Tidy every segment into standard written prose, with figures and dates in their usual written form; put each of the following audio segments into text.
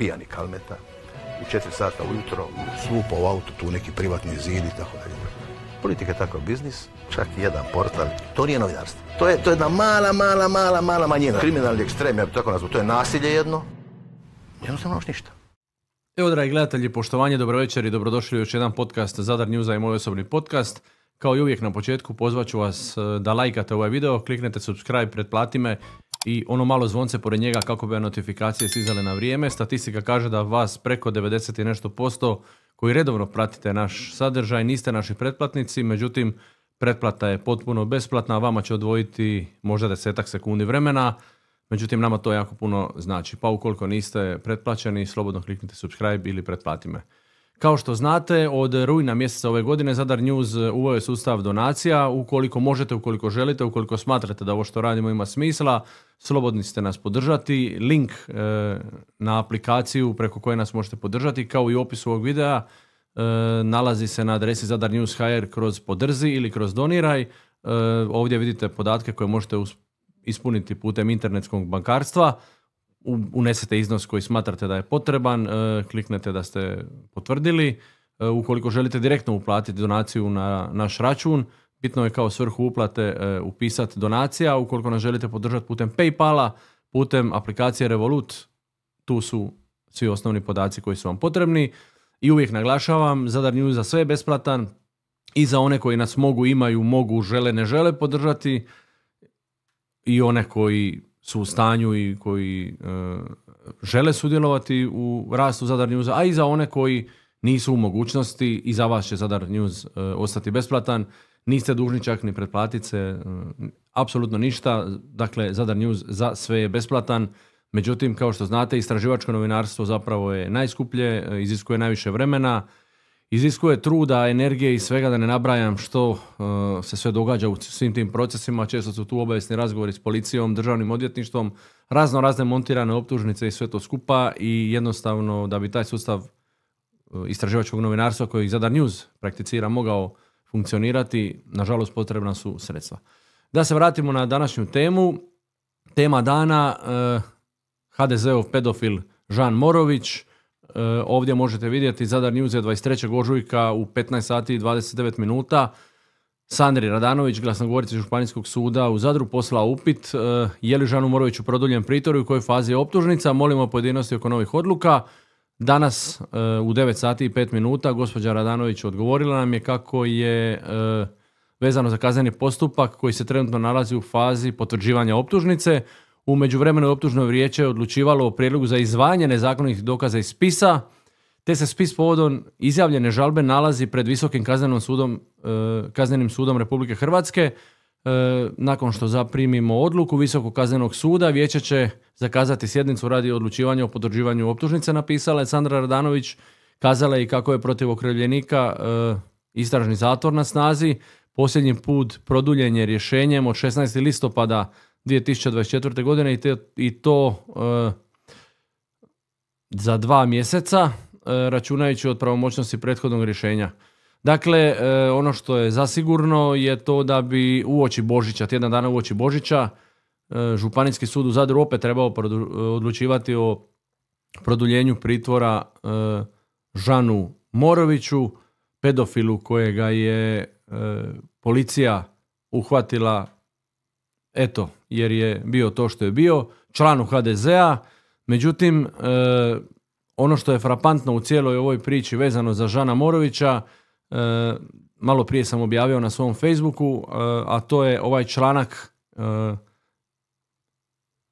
pijani Kalmeta, u 4 sata ujutro, slupao u auto, tu neki privatni zid i tako dalje. Politika je takav biznis, čak i jedan portal, to nije novinarstvo. To je jedna mala manjina. Kriminalni ekstrem, ja bih tako nazvao, to je nasilje jedno, jednostavno još ništa. Evo, dragi gledatelji, poštovanje, dobro večer i dobrodošli u još jedan podcast Zadar Newsa i moj osobni podcast. Kao i uvijek na početku pozvat ću vas da lajkate ovaj video, kliknete subscribe, pretplati me i ono malo zvonce pored njega kako bi notifikacije stizale na vrijeme. Statistika kaže da vas preko 90 i nešto posto koji redovno pratite naš sadržaj niste naši pretplatnici, međutim pretplata je potpuno besplatna, vama će odvojiti možda 10 sekundi vremena, međutim nama to jako puno znači. Pa ukoliko niste pretplaćeni, slobodno kliknite subscribe ili pretplati me. Kao što znate, od rujna mjeseca ove godine Zadar News uveo je sustav donacija. Ukoliko možete, ukoliko želite, ukoliko smatrate da ovo što radimo ima smisla, slobodni ste nas podržati. Link na aplikaciju preko koje nas možete podržati, kao i opisu ovog videa, nalazi se na adresi Zadar News HR kroz podrzi ili kroz doniraj. Ovdje vidite podatke koje možete ispuniti putem internetskog bankarstva. Unesete iznos koji smatrate da je potreban, kliknete da ste potvrdili. Ukoliko želite direktno uplatiti donaciju na naš račun, bitno je kao svrhu uplate upisati donacija. Ukoliko nas želite podržati putem PayPala, putem aplikacije Revolut, tu su svi osnovni podaci koji su vam potrebni. I uvijek naglašavam, Zadar News za sve je besplatan i za one koji nas mogu, žele, ne žele podržati i one koji su u stanju i koji žele sudjelovati u rastu Zadar Newsa, a i za one koji nisu u mogućnosti, i za vas će Zadar News ostati besplatan. Niste dužni čak ni pretplatiti se, apsolutno ništa. Dakle, Zadar News za sve je besplatan. Međutim, kao što znate, istraživačko novinarstvo zapravo je najskuplje, iziskuje najviše vremena, iziskuje truda, energije i svega, da ne nabrajam što se sve događa u svim tim procesima. Često su tu obavijesni razgovori s policijom, državnim odvjetništvom, razne montirane optužnice i sve to skupa, i jednostavno da bi taj sustav istraživačkog novinarstva koji Zadar News prakticira mogao funkcionirati, nažalost potrebna su sredstva. Da se vratimo na današnju temu. Tema dana, HDZ-ov pedofil Žan Morović. Ovdje možete vidjeti, Zadar News je 23. ožujka u 15 sati i 29 minuta Sandri Radanović, glasnogovorici Županijskog suda u Zadru, poslao upit je li Žanu Moroviću produljen pritvor i u kojoj fazi je optužnica. Molimo pojedinosti oko novih odluka. Danas u 9 sati i 5 minuta gospođa Radanović odgovorila nam je kako je vezano za kazneni postupak koji se trenutno nalazi u fazi potvrđivanja optužnice. U međuvremenu je optužno vijeće odlučivalo o prijedlogu za izdvajanje nezakonitih dokaza iz spisa, te se spis povodom izjavljene žalbe nalazi pred Visokim kaznenim sudom Republike Hrvatske. Nakon što zaprimimo odluku Visokog kaznenog suda, vijeće će zakazati sjednicu radi odlučivanja o potvrđivanju optužnice, napisala je Sandra Radanović. Kazala je i kako je protiv okrivljenika istražni zatvor na snazi. Posljednji put produljen je rješenjem od 16. listopada 2024. godine i to za 2 mjeseca, računajući od pravomoćnosti prethodnog rješenja. Dakle, ono što je zasigurno je to da bi uoči Božića, tjedan dana uoči Božića, Županijski sud u Zadru opet trebao odlučivati o produljenju pritvora Žanu Moroviću, pedofilu kojega je policija uhvatila jer je bio to što je bio, članu HDZ-a. Međutim, ono što je frapantno u cijeloj ovoj priči vezano za Žana Morovića, malo prije sam objavio na svom Facebooku, a to je ovaj članak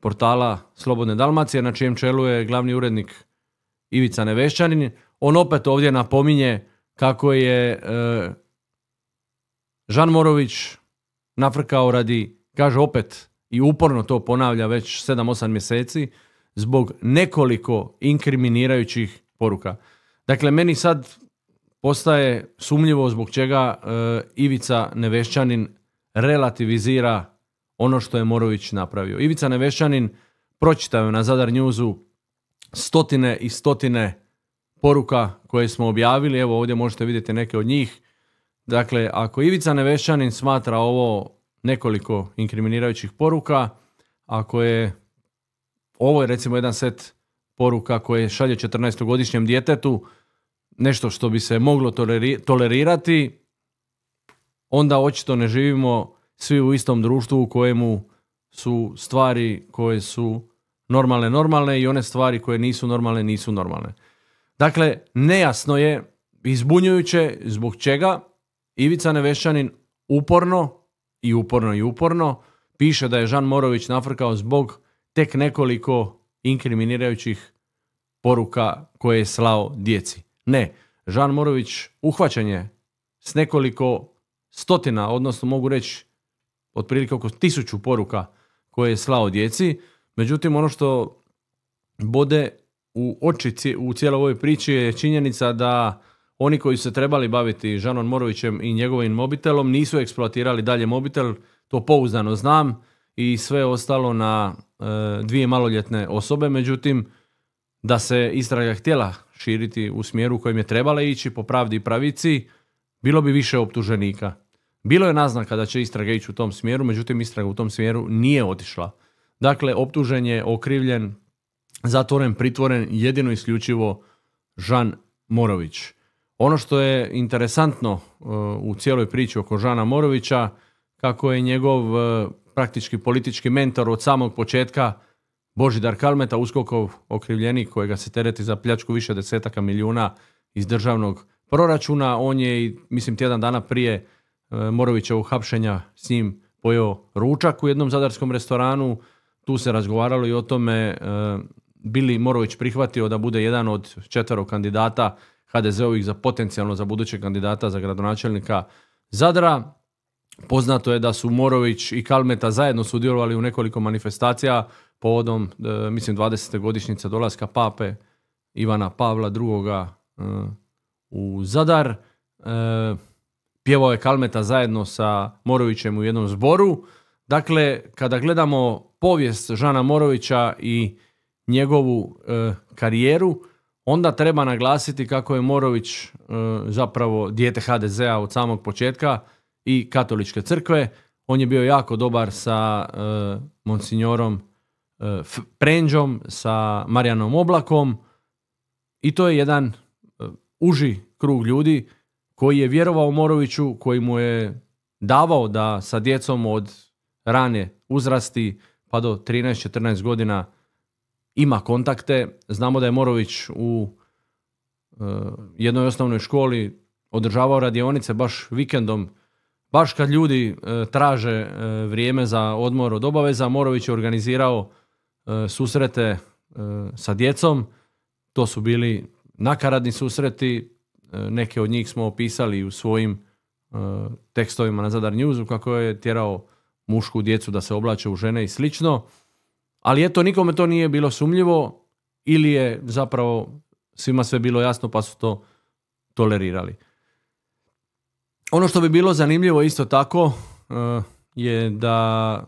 portala Slobodne Dalmacije, na čijem čelu je glavni urednik Ivica Nevešćanin. On opet ovdje napominje kako je Žan Morović nafrkao radi, kaže opet i uporno to ponavlja već 7-8 mjeseci, zbog nekoliko inkriminirajućih poruka. Dakle, meni sad postaje sumnjivo zbog čega Ivica Nevešćanin relativizira ono što je Morović napravio. Ivica Nevešćanin pročitao je na Zadar Newsu stotine i stotine poruka koje smo objavili. Evo ovdje možete vidjeti neke od njih. Dakle, ako Ivica Nevešćanin smatra ovo nekoliko inkriminirajućih poruka, ako je ovo je recimo jedan set poruka koje šalje 14-godišnjem djetetu, nešto što bi se moglo tolerirati, onda očito ne živimo svi u istom društvu u kojemu su stvari koje su normalne i one stvari koje nisu normalne. Dakle, nejasno je, izbunjujuće zbog čega Ivica Nevešćanin uporno piše da je Žan Morović nafrkao zbog tek nekoliko inkriminirajućih poruka koje je slao djeci. Ne, Žan Morović uhvaćen je s nekoliko stotina, odnosno mogu reći otprilike oko 1000 poruka koje je slao djeci. Međutim, ono što bode u oči u cijeloj ovoj priči je činjenica da oni koji su se trebali baviti Žanom Morovićem i njegovim mobitelom nisu eksploatirali dalje mobitel, to pouzdano znam, i sve ostalo na 2 maloljetne osobe. Međutim, da se istraga htjela širiti u smjeru u kojem je trebala ići po pravdi i pravici, bilo bi više optuženika. Bilo je naznaka da će istraga ići u tom smjeru, međutim istraga u tom smjeru nije otišla. Dakle, optužen je, okrivljen, zatvoren, pritvoren jedino isključivo Žan Morović. Ono što je interesantno u cijeloj priči oko Žana Morovića, kako je njegov praktički politički mentor od samog početka Božidar Kalmeta, USKOK-ov okrivljenik kojega se tereti za pljačku više desetaka milijuna iz državnog proračuna. On je, mislim, tjedan dana prije Morovićevog hapšenja s njim pojeo ručak u jednom zadarskom restoranu. Tu se razgovaralo i o tome bi li Morović prihvatio da bude jedan od 4 kandidata HDZ-ovih za potencijalno za budućeg kandidata za gradonačelnika Zadra. Poznato je da su Morović i Kalmeta zajedno sudjelovali u nekoliko manifestacija povodom, mislim, 20. godišnjice dolaska pape Ivana Pavla II. U Zadar. Pjevao je Kalmeta zajedno sa Morovićem u jednom zboru. Dakle, kada gledamo povijest Žana Morovića i njegovu karijeru, onda treba naglasiti kako je Morović zapravo dijete HDZ-a od samog početka i katoličke crkve. On je bio jako dobar sa monsignorom Prendžom, sa Marijanom Oblakom, i to je jedan uži krug ljudi koji je vjerovao Moroviću, koji mu je davao da sa djecom od rane uzrasti pa do 13-14 godina ima kontakte. Znamo da je Morović u jednoj osnovnoj školi održavao radionice baš vikendom, baš kad ljudi traže vrijeme za odmor od obaveza. Morović je organizirao susrete sa djecom. To su bili nakaradni susreti, neke od njih smo opisali u svojim tekstovima na Zadar Newsu, kako je tjerao mušku djecu da se oblače u žene i slično. Ali eto, nikome to nije bilo sumnjivo, ili je zapravo svima sve bilo jasno pa su to tolerirali. Ono što bi bilo zanimljivo isto tako je da,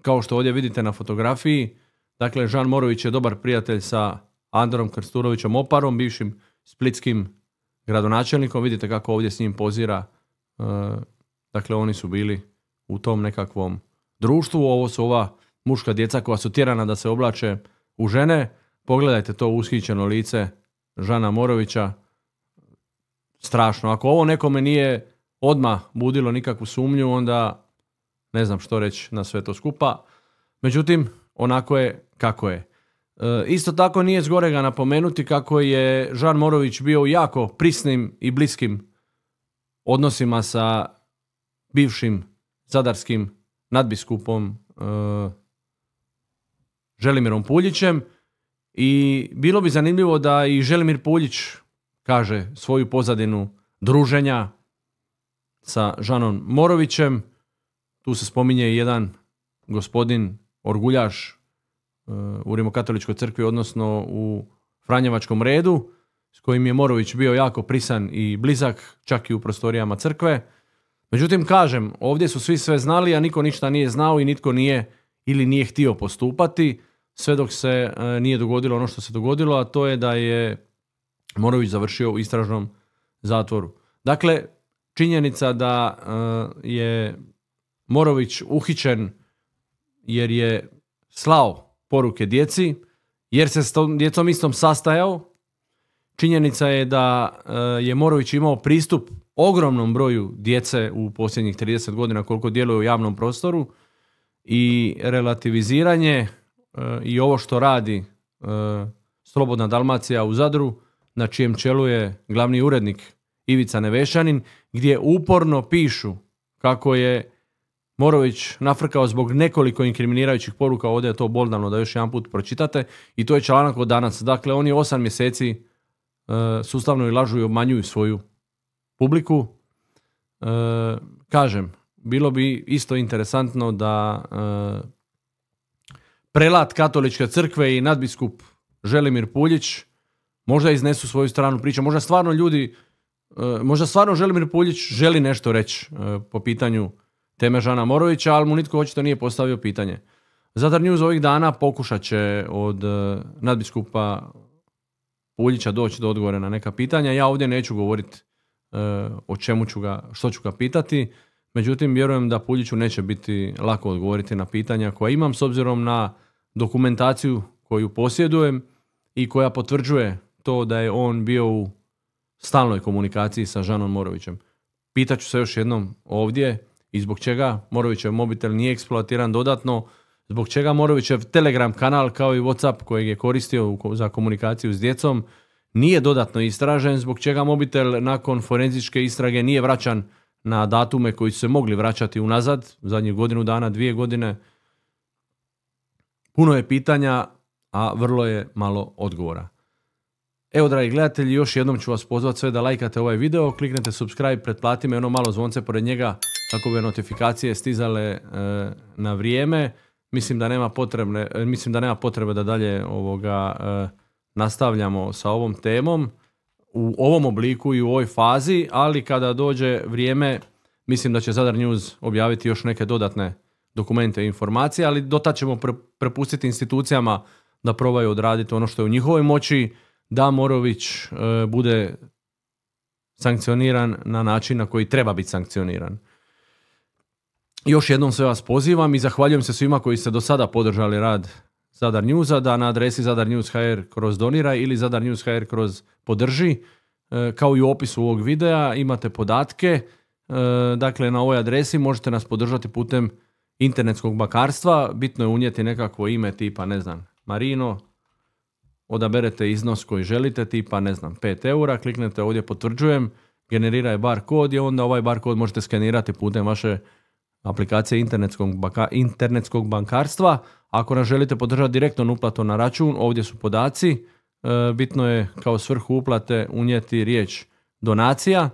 kao što ovdje vidite na fotografiji, dakle, Žan Morović je dobar prijatelj sa Andorom Krstulovićem Oparom, bivšim splitskim gradonačelnikom. Vidite kako ovdje s njim pozira. Dakle, oni su bili u tom nekakvom društvu. Ovo su ova muška djeca koja su tjerana da se oblače u žene. Pogledajte to ushićeno lice Žana Morovića. Strašno. Ako ovo nekome nije odmah budilo nikakvu sumnju, onda ne znam što reći na sve to skupa. Međutim, onako je kako je. Isto tako nije zgorega napomenuti kako je Žan Morović bio u jako prisnim i bliskim odnosima sa bivšim zadarskim nadbiskupom Želimirom Puljićem, i bilo bi zanimljivo da i Želimir Puljić kaže svoju pozadinu druženja sa Žanom Morovićem. Tu se spominje jedan gospodin Orguljaš u Rimokatoličkoj crkvi, odnosno u Franjevačkom redu, s kojim je Morović bio jako prisan i blizak, čak i u prostorijama crkve. Međutim, kažem, ovdje su svi sve znali, a niko ništa nije znao i nitko nije ili nije htio postupati, sve dok se nije dogodilo ono što se dogodilo, a to je da je Morović završio u istražnom zatvoru. Dakle, činjenica da je Morović uhićen jer je slao poruke djeci jer se s tom djecom istom sastajao. Činjenica je da je Morović imao pristup ogromnom broju djece u posljednjih 30 godina koliko djeluje u javnom prostoru i relativiziranje i ovo što radi Slobodna Dalmacija u Zadru, na čijem čelu je glavni urednik Ivica Nevešanin, gdje uporno pišu kako je Morović nafrkao zbog nekoliko inkriminirajućih poruka, ovdje je to boldano da još jedan put pročitate, i to je članak od danas. Dakle, oni 8 mjeseci sustavno i lažu i obmanjuju svoju publiku. Kažem, bilo bi isto interesantno da prelat Katoličke crkve i nadbiskup Želimir Puljić možda iznesu svoju stranu priče. Možda stvarno Želimir Puljić želi nešto reći po pitanju teme Žana Morovića, ali mu nitko očito nije postavio pitanje. Zadar News ovih dana pokušat će od nadbiskupa Puljića doći do odgovora na neka pitanja. Ja ovdje neću govoriti o čemu ću ga, što ću ga pitati, međutim vjerujem da Puljiću neće biti lako odgovoriti na pitanja koja imam s obzirom na dokumentaciju koju posjedujem i koja potvrđuje to da je on bio u stalnoj komunikaciji sa Žanom Morovićem. Pitaću se još jednom ovdje i zbog čega Morovićev mobitel nije eksploatiran dodatno, zbog čega Morovićev Telegram kanal kao i WhatsApp kojeg je koristio za komunikaciju s djecom nije dodatno istražen, zbog čega mobitel nakon forenzičke istrage nije vraćan na datume koji su se mogli vraćati unazad, zadnjih godinu dana, 2 godine. Puno je pitanja, a vrlo je malo odgovora. Evo, dragi gledatelji, još jednom ću vas pozvati sve da lajkate ovaj video, kliknete subscribe, pretplati me ono malo zvonce pored njega kako bi notifikacije stizale na vrijeme. Mislim da nema potrebe da dalje nastavljamo sa ovom temom u ovom obliku i u ovoj fazi, ali kada dođe vrijeme mislim da će Zadar News objaviti još neke dodatne dokumente i informacije, ali dotad ćemo prepustiti institucijama da probaju odraditi ono što je u njihovoj moći, da Morović bude sankcioniran na način na koji treba biti sankcioniran. Još jednom sve vas pozivam i zahvaljujem se svima koji ste do sada podržali rad Zadar Newsa, da na adresi zadarnews.hr kroz doniraj ili zadarnews.hr kroz podrži, kao i u opisu ovog videa imate podatke. Dakle, na ovoj adresi možete nas podržati putem internetskog bankarstva. Bitno je unijeti nekakvo ime tipa, ne znam, Marino, odaberete iznos koji želite, tipa, ne znam, 5 eura, kliknete ovdje potvrđujem, generira je bar kod i onda ovaj bar kod možete skenirati putem vaše aplikacije internetskog bankarstva. Ako nas želite podržati direktnom uplatom na račun, ovdje su podaci. Bitno je kao svrhu uplate unijeti riječ donacija.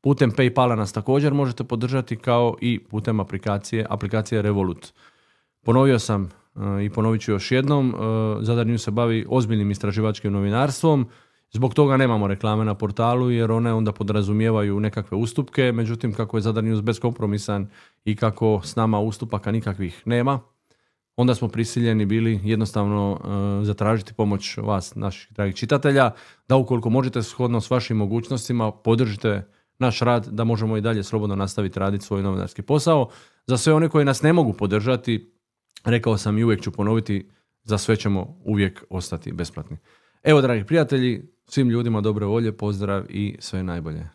Putem PayPala nas također možete podržati, kao i putem aplikacije Revolut. Ponovio sam i ponovit ću još jednom, Zadar News se bavi ozbiljnim istraživačkim novinarstvom. Zbog toga nemamo reklame na portalu jer one onda podrazumijevaju nekakve ustupke, međutim kako je Zadar News beskompromisan i kako s nama ustupaka nikakvih nema, onda smo prisiljeni bili jednostavno zatražiti pomoć vas, naših dragih čitatelja, da ukoliko možete shodno s vašim mogućnostima podržite naš rad da možemo i dalje slobodno nastaviti raditi svoj novinarski posao. Za sve one koji nas ne mogu podržati, rekao sam i uvijek ću ponoviti, za sve ćemo uvijek ostati besplatni. Evo, dragi prijatelji, svim ljudima dobre volje, pozdrav i sve najbolje.